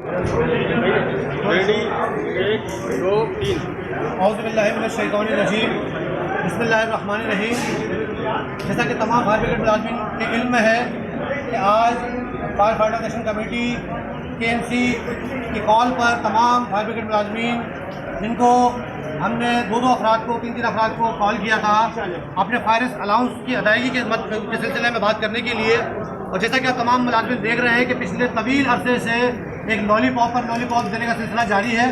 Ready, 1 2 3। औज़ुबिल्लाहिमिनश्शैतानिर्रजीम, बिस्मिल्लाहिर्रहमानिर्रहीम। जैसा कि तमाम फायर ब्रिगेड मुलाज़मीन के इल्म में है कि आज fire fighter action committee KMC की कॉल पर तमाम फायर ब्रिगेड मुलाज़मीन, जिनको हमने दो अफराद को, तीन अफराद को कॉल किया था अपने फायर अलाउंस की अदायगी के सिलसिले में बात करने के लिए। और जैसा कि आप तमाम मुलाज़मीन देख रहे हैं कि पिछले तवील अरसे से एक लॉलीपॉप पर लॉलीपॉप देने का सिलसिला जारी है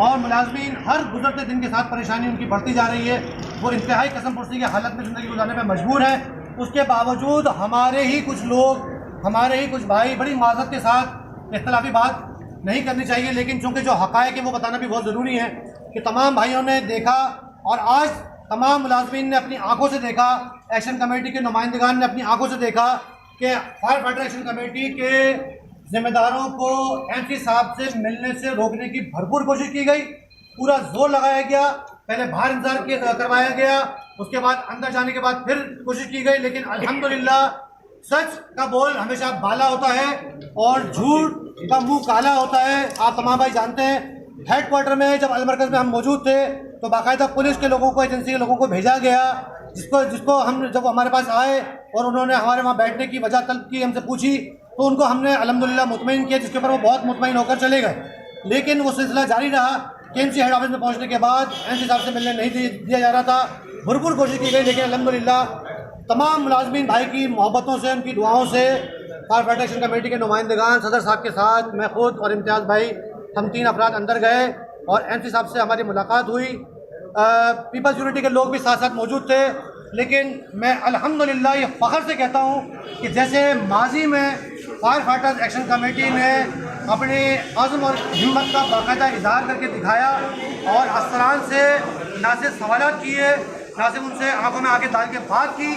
और मुलाज़मीन हर गुजरते दिन के साथ परेशानी उनकी बढ़ती जा रही है। वो इंतहाई कसम पुर्सी की हालत में ज़िंदगी गुजारने में मजबूर है। उसके बावजूद हमारे ही कुछ लोग, हमारे ही कुछ भाई बड़ी माज़रत के साथ इख्तलाफी बात नहीं करनी चाहिए, लेकिन चूँकि जो हक़ाइक़ है वो बताना भी बहुत ज़रूरी है कि तमाम भाइयों ने देखा और आज तमाम मुलाज़मीन ने अपनी आंखों से देखा, एक्शन कमेटी के नुमाइंदगान ने अपनी आंखों से देखा कि फायर फाइटर एक्शन कमेटी के जिम्मेदारों को MC साहब से मिलने से रोकने की भरपूर कोशिश की गई। पूरा जोर लगाया गया, पहले बाहर इंतजार करवाया गया, उसके बाद अंदर जाने के बाद फिर कोशिश की गई, लेकिन अल्हम्दुलिल्लाह सच का बोल हमेशा बाला होता है और झूठ का मुंह काला होता है। आप तमाम भाई जानते हैं, हेडक्वार्टर में जब अलमरकज़ में हम मौजूद थे तो बाकायदा पुलिस के लोगों को, एजेंसी के लोगों को भेजा गया, जिसको हम जब हमारे पास आए और उन्होंने हमारे वहाँ बैठने की वजह तलब की, हमसे पूछी, तो उनको हमने अल्हम्दुलिल्लाह मुतमईन किया, जिसके ऊपर वो बहुत मुतमईन होकर चले गए। लेकिन वो सिलसिला जारी रहा। KMC हेड ऑफिस में पहुँचने के बाद MC साहब से मिलने नहीं दिया जा रहा था, भरपूर कोशिश की गई, लेकिन अल्हम्दुलिल्लाह तमाम मुलाज़मीन भाई की मोहब्बतों से, उनकी दुआओं से फायर फाइटर एक्शन कमेटी के नुमाइंदगान, सदर साहब के साथ मैं खुद और इम्तियाज़ भाई, हम 3 अफराद अंदर गए और MC साहब से हमारी मुलाकात हुई। पीपल्स यूनिटी के लोग भी साथ साथ मौजूद थे। लेकिन मैं अल्हम्दुलिल्लाह ये फ़ख्र से कहता हूँ कि जैसे माजी में फायर फाइटर्स एक्शन कमेटी ने अपने आज़म और हिम्मत का बाकायदा इज़हार करके दिखाया और अफसरान से ना सिर्फ सवालात किए, ना सिर्फ उनसे आंखों में आके डाल के बात की,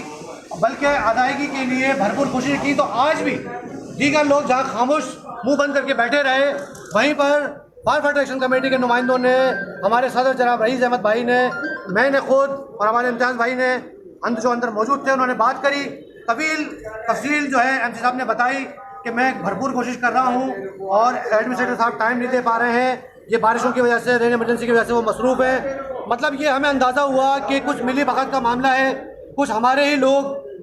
बल्कि अदायगी के लिए भरपूर कोशिश की, तो आज भी दीगर लोग जहाँ खामोश मुंह बंद करके बैठे रहे, वहीं पर फायर फाइटर एक्शन कमेटी के नुमाइंदों ने, हमारे सदर जनाब रईस अहमद भाई ने, मैंने खुद और हमारे इम्तियाज़ भाई ने अंदर मौजूद थे, उन्होंने बात करी। तफसील जो है MC साहब ने बताई कि मैं भरपूर कोशिश कर रहा हूँ और एडमिनिस्ट्रेटर साहब टाइम नहीं दे पा रहे हैं, ये बारिशों की वजह से, रेन इमरजेंसी की वजह से वो मसरूफ़ है। मतलब ये हमें अंदाज़ा हुआ कि कुछ मिली भगत का मामला है, कुछ हमारे ही लोग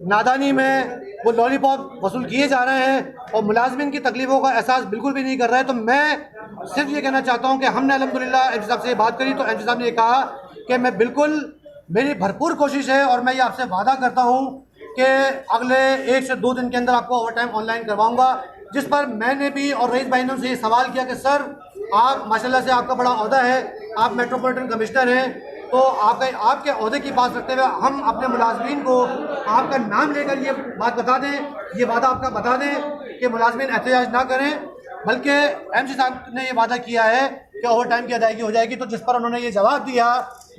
नादानी में वो लॉलीपॉप वसूल किए जा रहे हैं और मुलाज़मीन की तकलीफ़ों का एहसास बिल्कुल भी नहीं कर रहे हैं। तो मैं सिर्फ ये कहना चाहता हूँ कि हमने अल्हम्दुलिल्लाह MC साहब से बात करी तो MC साहब ने ये कहा कि मैं बिल्कुल, मेरी भरपूर कोशिश है और मैं ये आपसे वादा करता हूँ कि अगले 1 से 2 दिन के अंदर आपको ओवर टाइम ऑनलाइन करवाऊँगा। जिस पर मैंने भी और रईस भाई ने उनसे ये सवाल किया कि सर आप माशाल्लाह से आपका बड़ा ओहदा है, आप मेट्रोपॉलिटन कमिश्नर हैं, तो आपके ओहदे की बात रखते हुए हम अपने मुलाज़मीन को आपका नाम लेकर ये बात बता दें, ये वादा आपका बता दें कि मुलाज़मीन एहतजाज ना करें, बल्कि MC साहब ने ये वादा किया है कि ओवर टाइम की अदायगी हो जाएगी। तो जिस पर उन्होंने ये जवाब दिया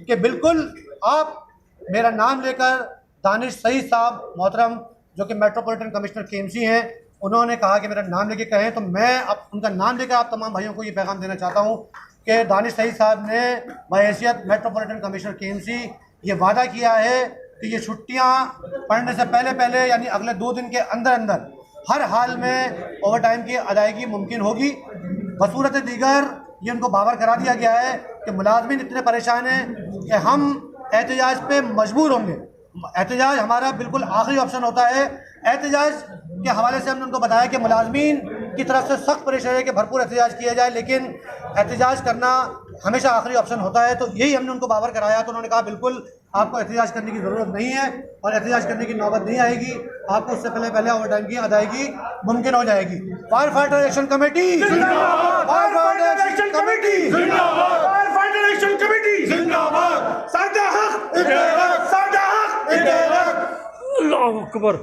कि बिल्कुल आप मेरा नाम लेकर, दानिश सईद साहब मोहतरम जो कि मेट्रोपॉलिटन कमिश्नर KMC हैं, उन्होंने कहा कि मेरा नाम लेके कहें, तो मैं अब उनका नाम लेकर आप तमाम भाइयों को ये पैगाम देना चाहता हूँ कि दानिश सईद साहब ने बहैसियत मेट्रोपॉलिटन कमिश्नर KMC ये वादा किया है कि ये छुट्टियाँ पढ़ने से पहले यानी अगले 2 दिन के अंदर हर हाल में ओवर टाइम की अदायगी मुमकिन होगी। बसूरत दीगर ये उनको बावर करा दिया गया है कि मुलाज़मीन इतने परेशान हैं कि हम एहतजाज पे मजबूर होंगे। एहतजाज हमारा बिल्कुल आखिरी ऑप्शन होता है। एहतजाज के हवाले से हमने उनको बताया कि मुलाज़मीन की तरफ से सख्त प्रेशर है कि भरपूर एहतजाज किया जाए, लेकिन एहतजाज करना हमेशा आखिरी ऑप्शन होता है। तो यही हमने उनको बावर कराया। तो उन्होंने कहा बिल्कुल आपको एहतजाज करने की ज़रूरत नहीं है और एहतजाज करने की नौबत नहीं आएगी, आपको उससे पहले ओवर टाइम की अदायगी मुमकिन हो जाएगी। फायर फाइटर एक्शन कमेटी जिंदाबाद, फायर फाइटर एक्शन कमेटी जिंदाबाद, फायर फाइटर एक्शन कमेटी जिंदाबाद। सादा हक, सादा हक, अल्लाहू अकबर।